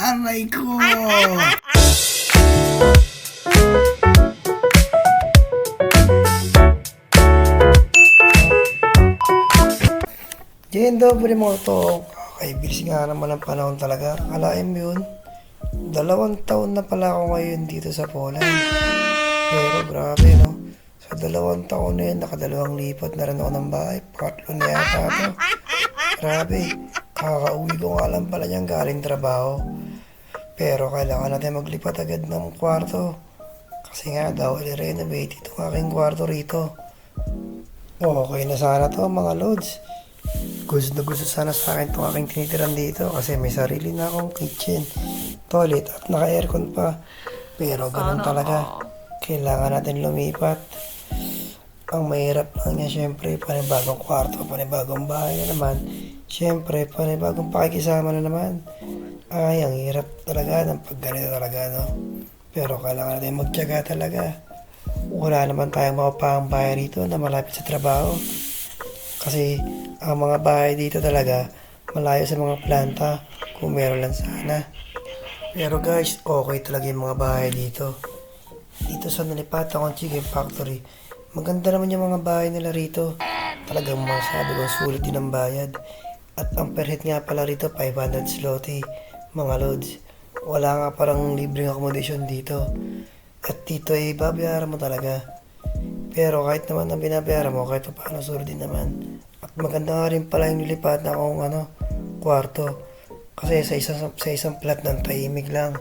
Aray ko! Dzień dobry mga to. Okay, bilis nga naman ang panahon talaga. Akalain mo yun? 2 taon na pala ako ngayon dito sa Poland. Pero grabe no. Sa 2 taon na yun, nakadalawang lipat na rin ako ng bahay. Pangatlo na yata ito. Grabe. Kakauwi ko nga lang pala niyang galing trabaho. Pero kailangan natin maglipat agad ng kwarto. Kasi nga daw i-renovate itong aking kwarto rito. Okay na sana to mga lods. Gusto na gusto sana sa akin itong aking tinitiran dito kasi may sarili na akong kitchen, toilet at naka-aircon pa. Pero ganun talaga. Kailangan natin lumipat. Ang mahirap lang niya syempre, panibagong kwarto, panibagong bahay na naman. Syempre, panibagong pakikisama na naman. Ay, ang hirap talaga ng pagganito talaga, no? Pero kailangan natin magtiyaga talaga. Wala naman tayong mapapahang bahay rito na malapit sa trabaho. Kasi ang mga bahay dito talaga malayo sa mga planta kung meron lang sana. Pero guys, okay talaga yung mga bahay dito. Dito sa nalipatan kong chicken factory, maganda naman yung mga bahay nila rito. Talagang masabi kong sulit din ang bayad. At ang per head nga pala rito 500 zloty, mga loads. Wala nga parang libreng accommodation dito. At dito ay babayaran mo talaga. Pero kahit naman ang binabayaran mo, kahit paano sulit din naman. At maganda nga rin pala yung nilipat na akong kwarto. Kasi sa isang flat ng tahimik lang.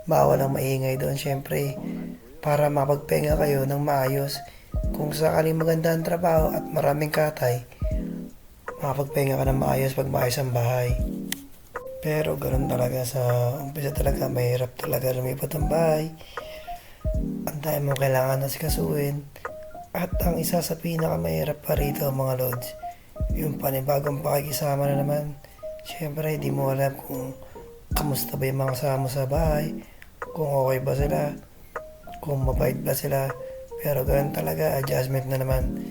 Bawal ang maingay doon syempre. Para mapagpahinga kayo ng maayos. Kung sakaling maganda ang trabaho at maraming katay, makapagpahinga ka ng maayos pag maayos ang bahay. Pero ganun talaga sa umpisa talaga, mahirap talaga lumipat ang bahay. Ang dami mong kailangan na sikasuin. At ang isa sa pinakamahirap pa rito mga lods, yung panibagong pakikisama na naman. Siyempre, di mo alam kung kamusta ba yung mga kasama sa bahay, kung okay ba sila, kung mabait ba sila. Pero ganun talaga, adjustment na naman.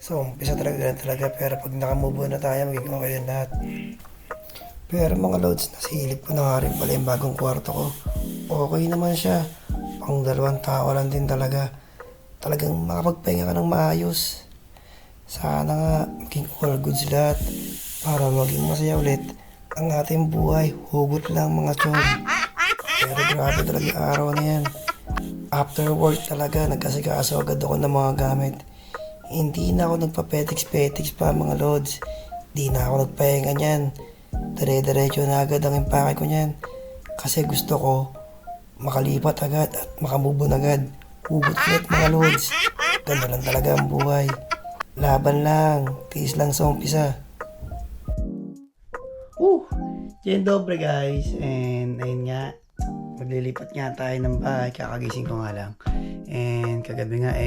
So, umpisa talaga ganun talaga. Pero pag nakamove on na tayo, magiging okay din lahat. Pero mga loads, nasilip ko na nga rin pala yung bagong kwarto ko. Okay naman siya. Pang 2 tao lang din talaga. Talagang makapagpahinga ka ng maayos. Sana nga maging all goods lahat para maging masaya ulit ang ating buhay. Hugot lang mga chong. Pero grabe talaga yung araw na yan. After work talaga, nagkasikaso agad ako ng mga gamit. Hindi na ako nagpa-petix pa mga loads. Hindi na ako nagpahinga niyan. Dire-diretso na agad ang impake ko niyan. Kasi gusto ko makalipat agad at makamubon agad. Hugot ulit mga loads. Ganda lang talaga ang buhay. Laban lang. Tiis lang sa umpisa. Dzień dobry guys. And ayun nga. Maglilipat nga tayo ng bahay. Kakagising ko nga lang. And kagabi nga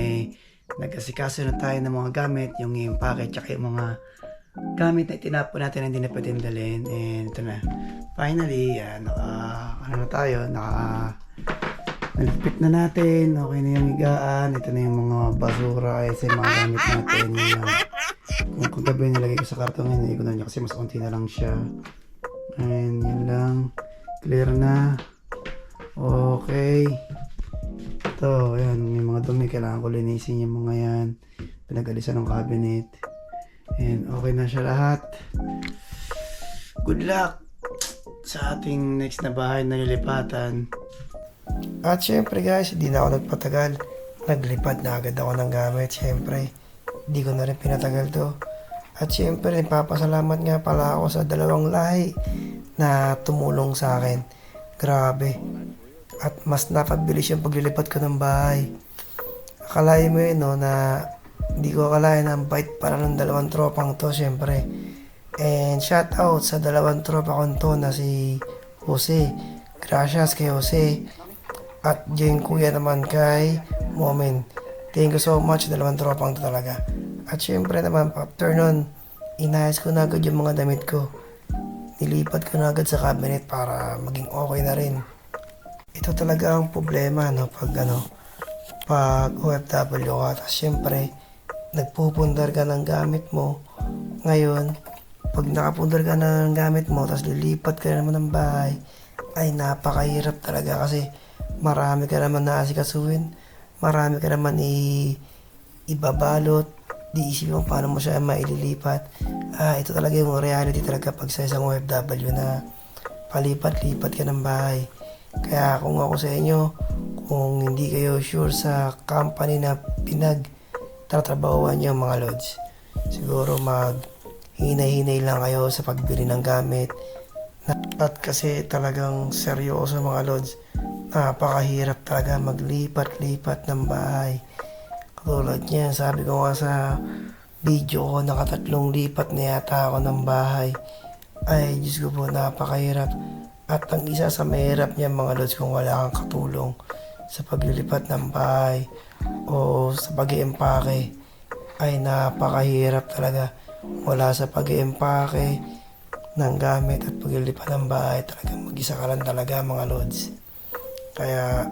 nagkasikaso na tayo ng mga gamit. Yung impake tsaka yung mga gamit na itinapon natin na hindi na pwedeng dalhin. And ito na. Finally, nagpit na natin. Okay na yung higaan. Ito na yung mga basura. Ito yung mga gamit natin. Kung gabi nilagay ko sa karton ngayon, hindi ko na niya kasi mas konti na lang siya. And yun lang. Clear na. Okay. Ito, ayan. Yung mga dumi. Kailangan ko linisin yung mga yan. Pinag-alisan ng cabinet. And okay na siya lahat. Good luck sa ating next na bahay na nilipatan. At syempre guys, hindi na ako nagpatagal. Naglipad na agad ako ng gamit. Syempre, hindi ko na rin pinatagal to. At syempre, nagpapasalamat nga pala ako sa 2 lahi na tumulong sa akin. Grabe. At mas napabilis yung paglilipat ko ng bahay. Akalain mo yun, no, na hindi ko akalain na ang bait para ng 2 tropang to, syempre. And shout out sa 2 tropa ko to na si Jose. Gracias kay Jose. At yung kuya naman kay Momen. Thank you so much, 2 tropang to talaga. At syempre naman, after nun, inayos ko na agad yung mga damit ko. Nilipat ko na agad sa cabinet para maging okay na rin. Ito talaga ang problema, no, pag OFW ka. Tapos syempre, nagpupundar ka ng gamit mo. Ngayon, pag nakapundar ka na ng gamit mo, tapos lilipat ka na naman ng bahay, ay napakahirap talaga kasi marami ka naman naasikasuhin, marami ka naman ibabalot, di isipin mo paano mo siya maililipat. Ito talaga yung reality talaga pag sa isang OFW na palipat-lipat ka ng bahay. Kaya kung ako sa inyo, kung hindi kayo sure sa company na pinagtatrabahuan niyo mga lods, siguro hinay-hinay lang kayo sa pagbili ng gamit. At kasi talagang seryoso mga lods, napakahirap talaga maglipat-lipat ng bahay. Katulad niya, sabi ko nga sa video ko, nakatatlong lipat na yata ako ng bahay. Ay, Diyos ko po, napakahirap. At ang isa sa mahirap niya mga lods, kung wala kang katulong sa paglilipat ng bahay o sa pag-iempake, ay napakahirap talaga. Wala sa pag-iempake ng gamit at paglilipat ng bahay, talaga mag-isa ka lang talaga mga lods. Kaya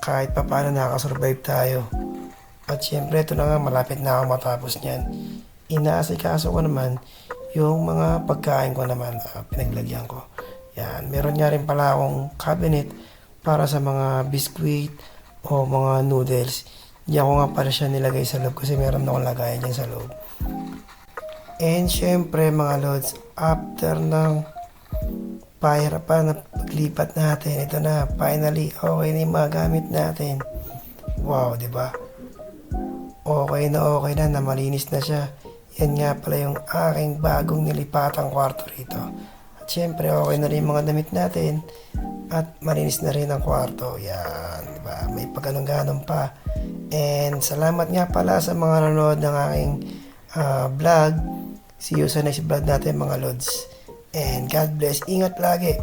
kahit pa paano nakasurvive tayo. At syempre ito na nga, malapit na ako matapos niyan. Inaasikaso ko naman yung mga pagkain ko naman, pinaglagyan ko. Yan, meron nga rin pala akong cabinet para sa mga biscuit o mga noodles. Diyan ko nga pala siya nilagay sa loob kasi meron akong lagayan dyan sa loob. And syempre mga lods, after ng pahirapan na paglipat natin, ito na, finally, okay na yung mga gamit natin. Wow, di ba? Okay na malinis na siya. Yan nga pala yung aking bagong nilipatang kwarto rito. At syempre, okay na rin yung mga damit natin. At malinis na rin ang kwarto. Yan, di ba? May pagganong-ganon pa. And salamat nga pala sa mga nanonood ng aking vlog. See you sa next vlog natin mga lods. And God bless. Ingat lagi.